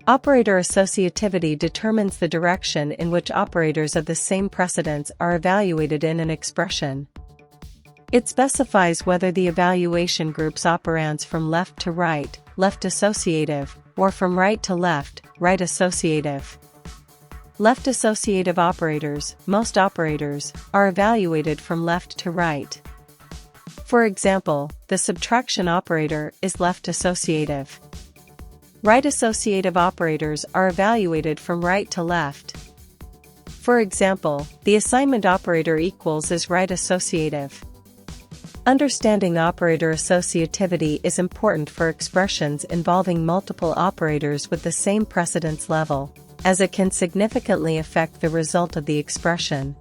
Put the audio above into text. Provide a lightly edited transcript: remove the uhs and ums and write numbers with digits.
Operator associativity determines the direction in which operators of the same precedence are evaluated in an expression. It specifies whether the evaluation groups operands from left to right, left associative, or from right to left, right associative. Left associative operators, most operators, are evaluated from left to right. For example, the subtraction operator is left associative. Right associative operators are evaluated from right to left. For example, the assignment operator equals is right associative. Understanding operator associativity is important for expressions involving multiple operators with the same precedence level, as it can significantly affect the result of the expression.